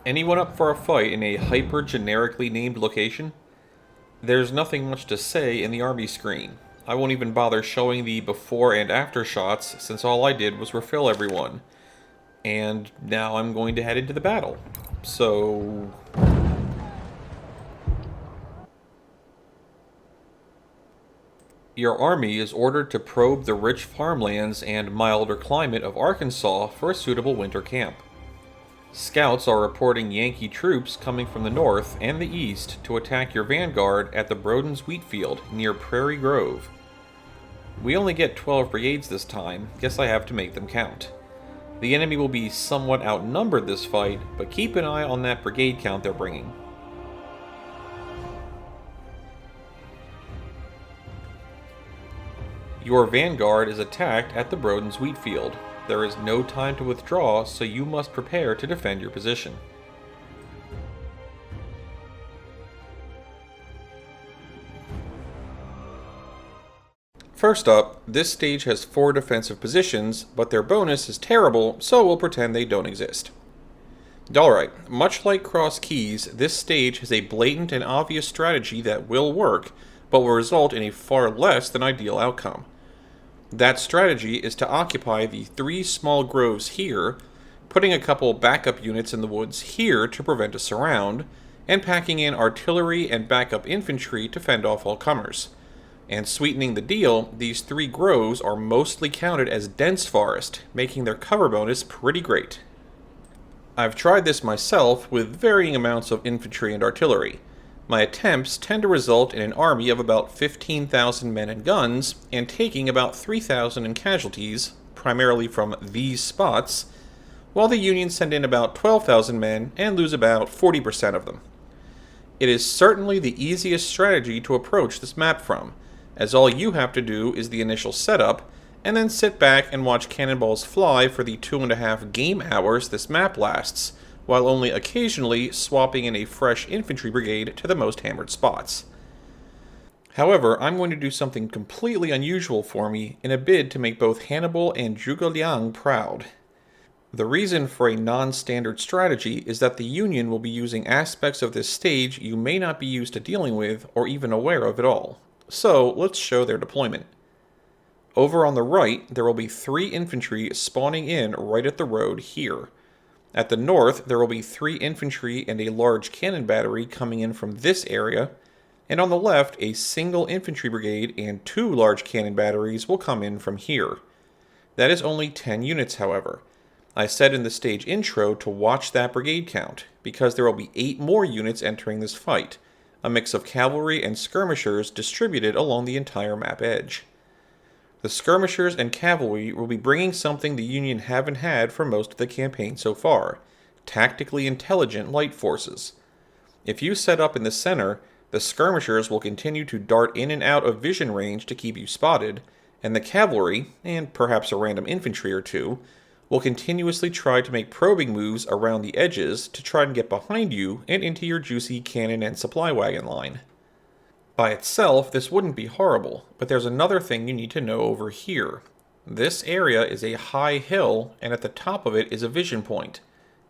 Anyone up for a fight in a hyper-generically named location? There's nothing much to say in the army screen. I won't even bother showing the before and after shots since all I did was refill everyone. And now I'm going to head into the battle. So... Your army is ordered to probe the rich farmlands and milder climate of Arkansas for a suitable winter camp. Scouts are reporting Yankee troops coming from the north and the east to attack your vanguard at the Broden's wheat field near Prairie Grove. We only get 12 brigades this time, guess I have to make them count. The enemy will be somewhat outnumbered this fight, but keep an eye on that brigade count they're bringing. Your vanguard is attacked at the Broden's wheat field. There is no time to withdraw, so you must prepare to defend your position. First up, this stage has 4 defensive positions, but their bonus is terrible, so we'll pretend they don't exist. Alright, much like Cross Keys, this stage has a blatant and obvious strategy that will work, but will result in a far less than ideal outcome. That strategy is to occupy the 3 small groves here, putting a couple backup units in the woods here to prevent a surround, and packing in artillery and backup infantry to fend off all comers. And sweetening the deal, these 3 groves are mostly counted as dense forest, making their cover bonus pretty great. I've tried this myself with varying amounts of infantry and artillery. My attempts tend to result in an army of about 15,000 men and guns, and taking about 3,000 in casualties, primarily from these spots, while the Union send in about 12,000 men and lose about 40% of them. It is certainly the easiest strategy to approach this map from, as all you have to do is the initial setup, and then sit back and watch cannonballs fly for the 2.5 game hours this map lasts, while only occasionally swapping in a fresh infantry brigade to the most hammered spots. However, I'm going to do something completely unusual for me in a bid to make both Hannibal and Zhuge Liang proud. The reason for a non-standard strategy is that the Union will be using aspects of this stage you may not be used to dealing with or even aware of at all. So, let's show their deployment. Over on the right, there will be 3 infantry spawning in right at the road here. At the north, there will be 3 infantry and a large cannon battery coming in from this area, and on the left, a single infantry brigade and 2 large cannon batteries will come in from here. That is only 10 units, however. I said in the stage intro to watch that brigade count, because there will be 8 more units entering this fight, a mix of cavalry and skirmishers distributed along the entire map edge. The skirmishers and cavalry will be bringing something the Union haven't had for most of the campaign so far: tactically intelligent light forces. If you set up in the center, the skirmishers will continue to dart in and out of vision range to keep you spotted, and the cavalry, and perhaps a random infantry or 2, will continuously try to make probing moves around the edges to try and get behind you and into your juicy cannon and supply wagon line. By itself, this wouldn't be horrible, but there's another thing you need to know over here. This area is a high hill, and at the top of it is a vision point.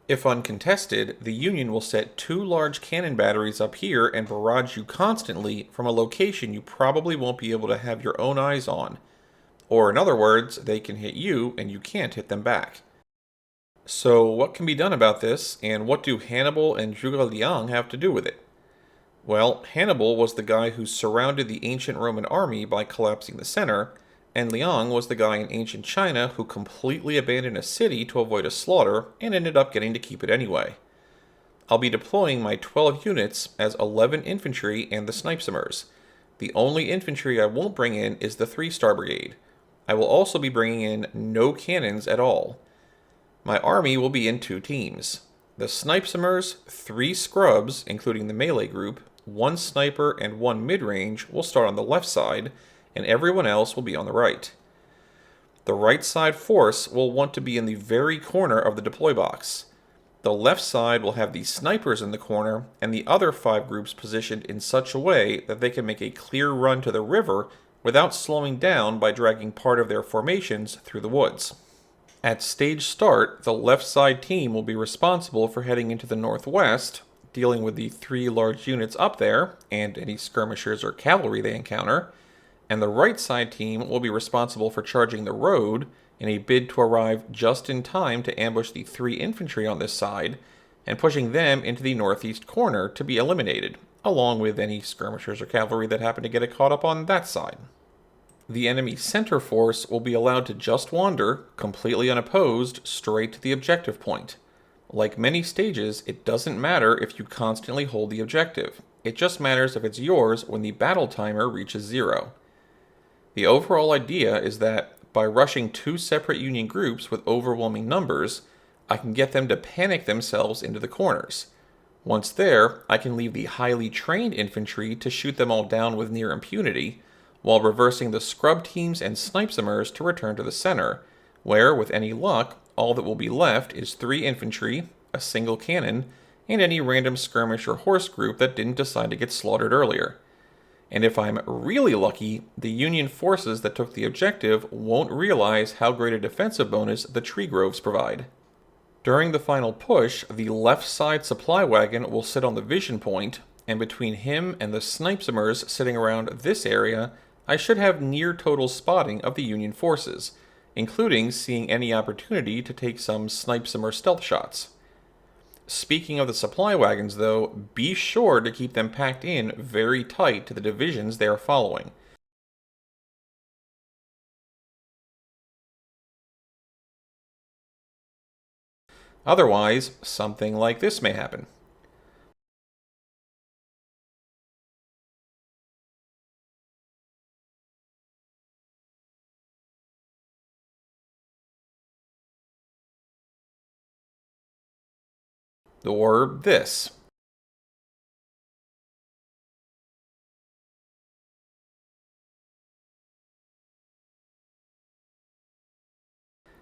If uncontested, the Union will set 2 large cannon batteries up here and barrage you constantly from a location you probably won't be able to have your own eyes on. Or in other words, they can hit you and you can't hit them back. So what can be done about this, and what do Hannibal and Zhuge Liang have to do with it? Well, Hannibal was the guy who surrounded the ancient Roman army by collapsing the center, and Liang was the guy in ancient China who completely abandoned a city to avoid a slaughter and ended up getting to keep it anyway. I'll be deploying my 12 units as 11 infantry and the Snipesomers. The only infantry I won't bring in is the 3-star brigade. I will also be bringing in no cannons at all. My army will be in 2 teams. The Snipesomers, 3 scrubs, including the melee group, 1 sniper and 1 mid-range will start on the left side, and everyone else will be on the right. The right side force will want to be in the very corner of the deploy box. The left side will have the snipers in the corner, and the other 5 groups positioned in such a way that they can make a clear run to the river without slowing down by dragging part of their formations through the woods. At stage start, the left side team will be responsible for heading into the northwest, dealing with the 3 large units up there, and any skirmishers or cavalry they encounter, and the right side team will be responsible for charging the road in a bid to arrive just in time to ambush the 3 infantry on this side, and pushing them into the northeast corner to be eliminated, along with any skirmishers or cavalry that happen to get caught up on that side. The enemy center force will be allowed to just wander, completely unopposed, straight to the objective point. Like many stages, it doesn't matter if you constantly hold the objective. It just matters if it's yours when the battle timer reaches 0. The overall idea is that, by rushing 2 separate Union groups with overwhelming numbers, I can get them to panic themselves into the corners. Once there, I can leave the highly trained infantry to shoot them all down with near impunity, while reversing the scrub teams and snipesomers to return to the center, where, with any luck, all that will be left is 3 infantry, a single cannon, and any random skirmish or horse group that didn't decide to get slaughtered earlier. And if I'm really lucky, the Union forces that took the objective won't realize how great a defensive bonus the tree groves provide. During the final push, the left side supply wagon will sit on the vision point, and between him and the snipesomers sitting around this area, I should have near total spotting of the Union forces, including seeing any opportunity to take some snipesomer stealth shots. Speaking of the supply wagons though, be sure to keep them packed in very tight to the divisions they are following. Otherwise, something like this may happen. Or this.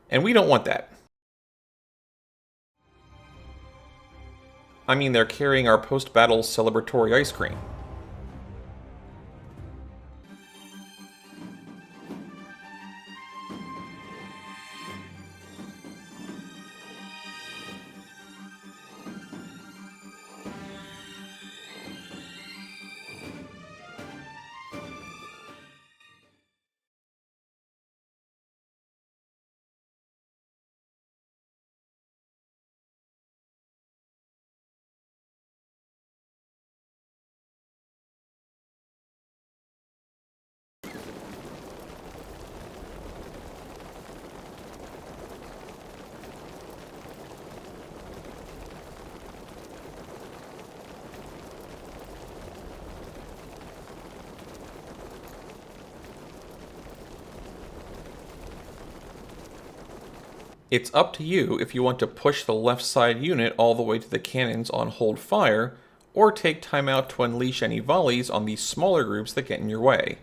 And we don't want that. I mean, they're carrying our post-battle celebratory ice cream. It's up to you if you want to push the left side unit all the way to the cannons on hold fire, or take time out to unleash any volleys on these smaller groups that get in your way.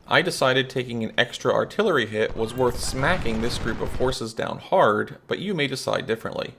I decided taking an extra artillery hit was worth smacking this group of horses down hard, but you may decide differently.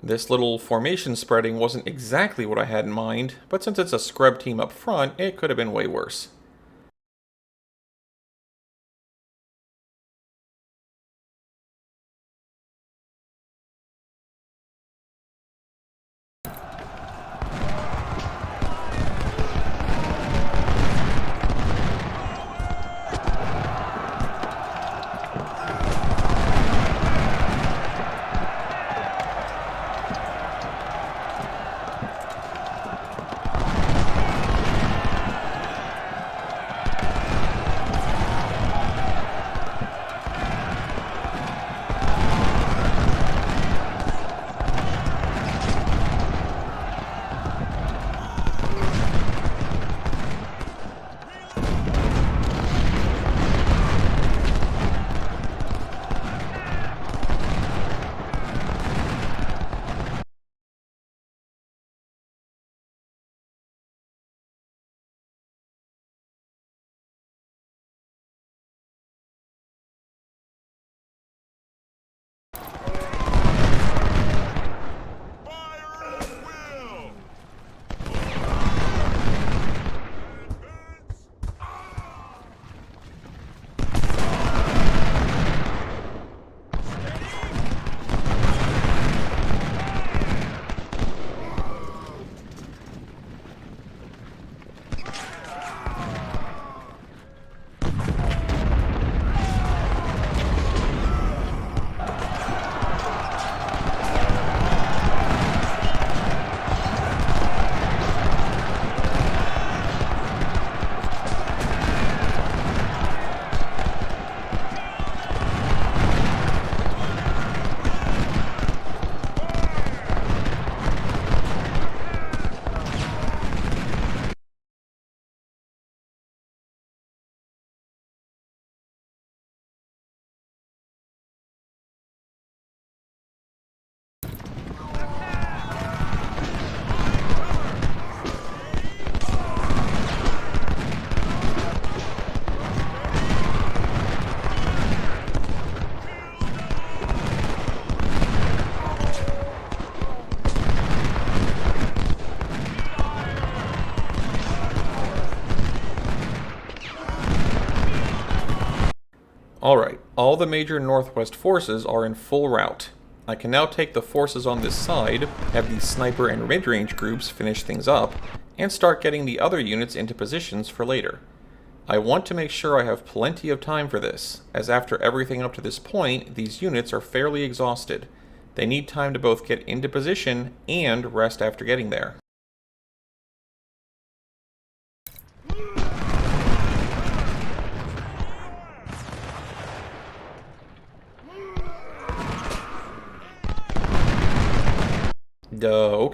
This little formation spreading wasn't exactly what I had in mind, but since it's a scrub team up front, it could have been way worse. Alright, all the major northwest forces are in full rout. I can now take the forces on this side, have the sniper and mid-range groups finish things up, and start getting the other units into positions for later. I want to make sure I have plenty of time for this, as after everything up to this point, these units are fairly exhausted. They need time to both get into position and rest after getting there.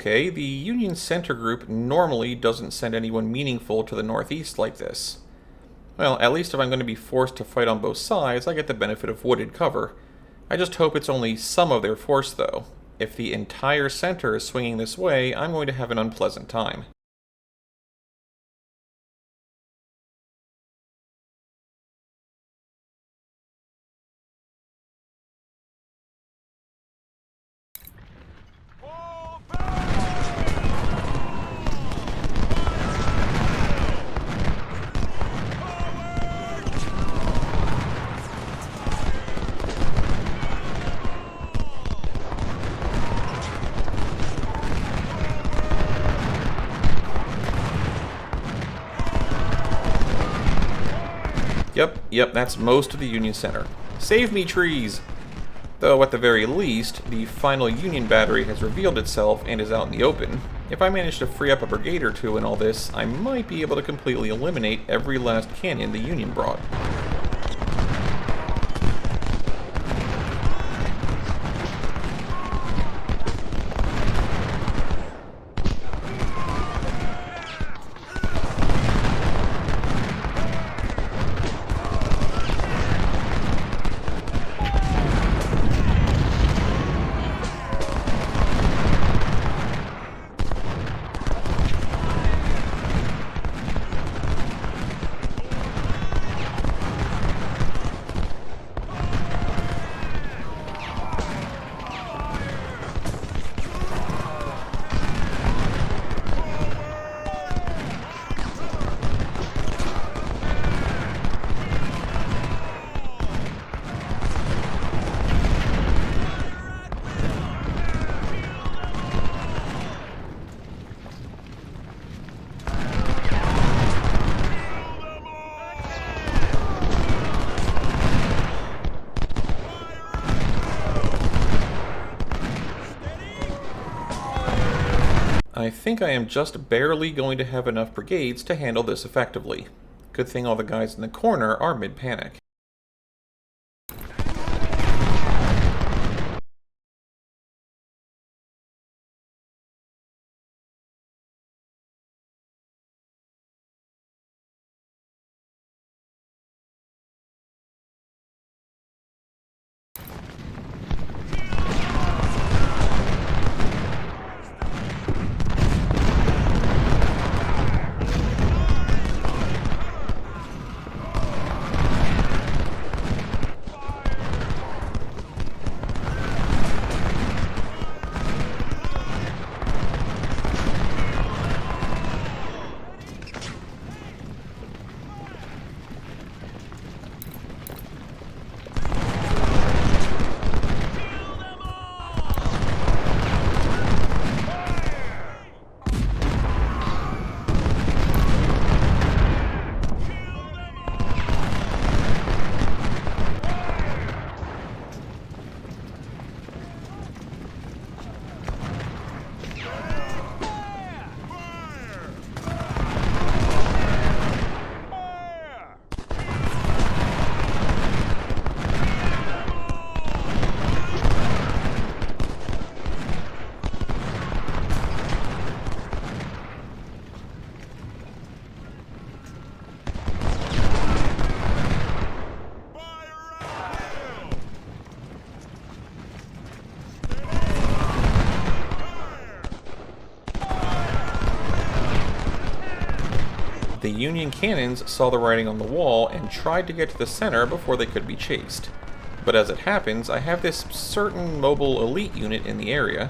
Okay, the Union Center Group normally doesn't send anyone meaningful to the northeast like this. Well, at least if I'm going to be forced to fight on both sides, I get the benefit of wooded cover. I just hope it's only some of their force, though. If the entire center is swinging this way, I'm going to have an unpleasant time. Yep, that's most of the Union Center. Save me, trees! Though, at the very least, the final Union battery has revealed itself and is out in the open. If I manage to free up a brigade or two in all this, I might be able to completely eliminate every last cannon the Union brought. I think I am just barely going to have enough brigades to handle this effectively. Good thing all the guys in the corner are mid-panic. The Union cannons saw the writing on the wall and tried to get to the center before they could be chased. But as it happens, I have this certain mobile elite unit in the area.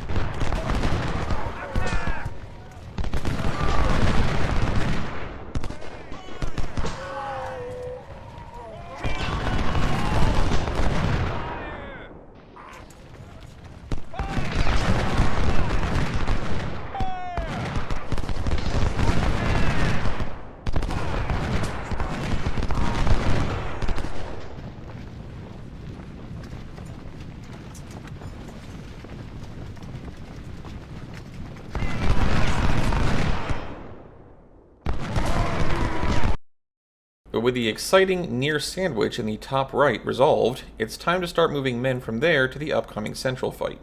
But with the exciting near sandwich in the top right resolved, it's time to start moving men from there to the upcoming central fight.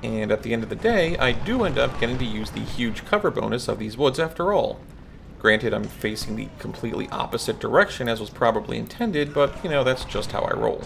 And at the end of the day, I do end up getting to use the huge cover bonus of these woods after all. Granted, I'm facing the completely opposite direction as was probably intended, but, you know, that's just how I roll.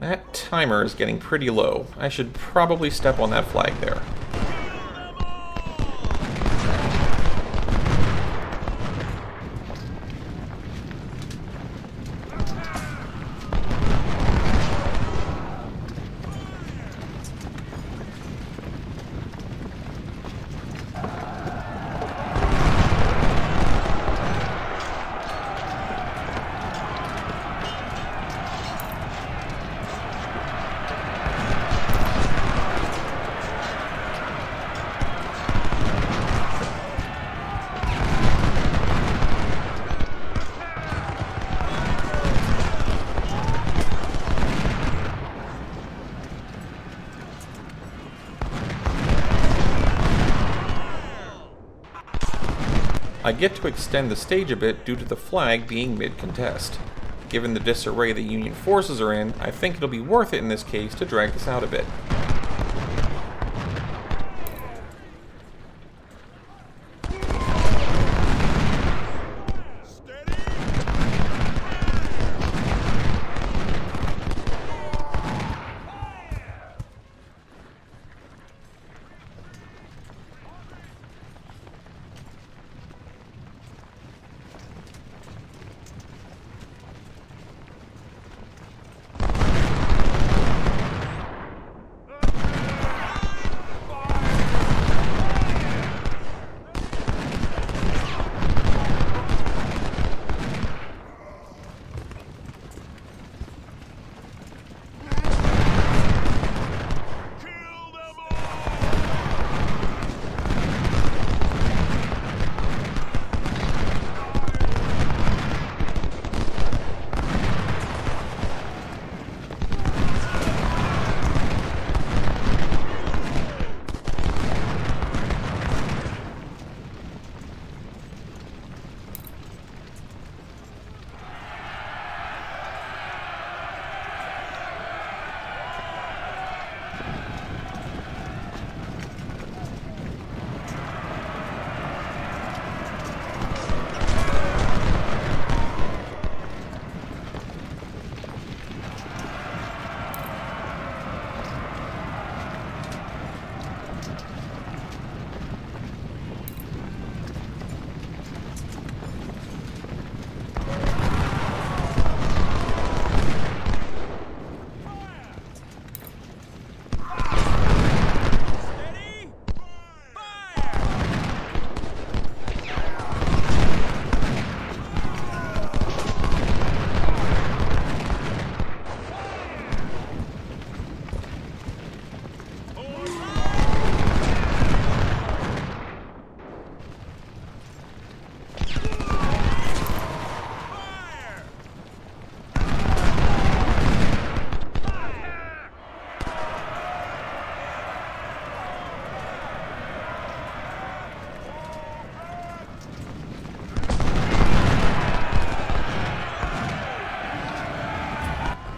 That timer is getting pretty low. I should probably step on that flag there. I get to extend the stage a bit due to the flag being mid-contest. Given the disarray the Union forces are in, I think it'll be worth it in this case to drag this out a bit.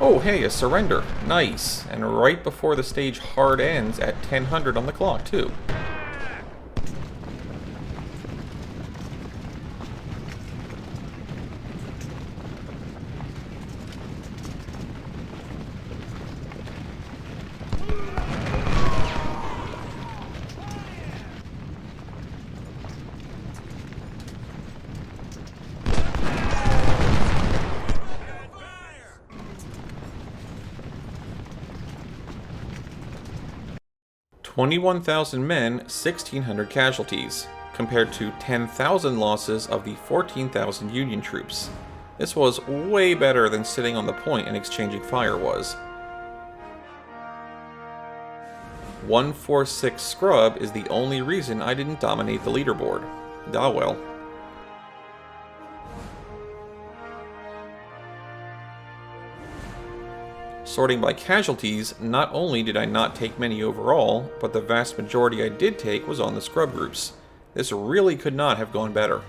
Oh, hey, a surrender. Nice. And right before the stage hard ends at 1000 on the clock, too. "21,000 men, 1,600 casualties, compared to 10,000 losses of the 14,000 Union troops. This was way better than sitting on the point and exchanging fire was. 146 scrub is the only reason I didn't dominate the leaderboard. Ah well. Sorting by casualties, not only did I not take many overall, but the vast majority I did take was on the scrub groups. This really could not have gone better.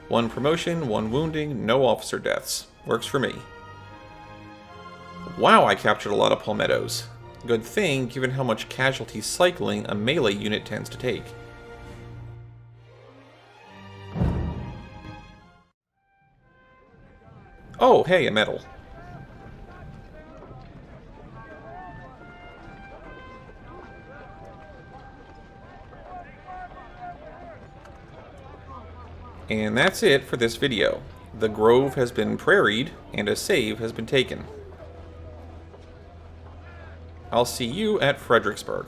One promotion, one wounding, no officer deaths. Works for me. Wow, I captured a lot of palmettos. Good thing, given how much casualty cycling a melee unit tends to take. Oh, hey, a medal. And that's it for this video. The grove has been prairied, and a save has been taken. I'll see you at Fredericksburg.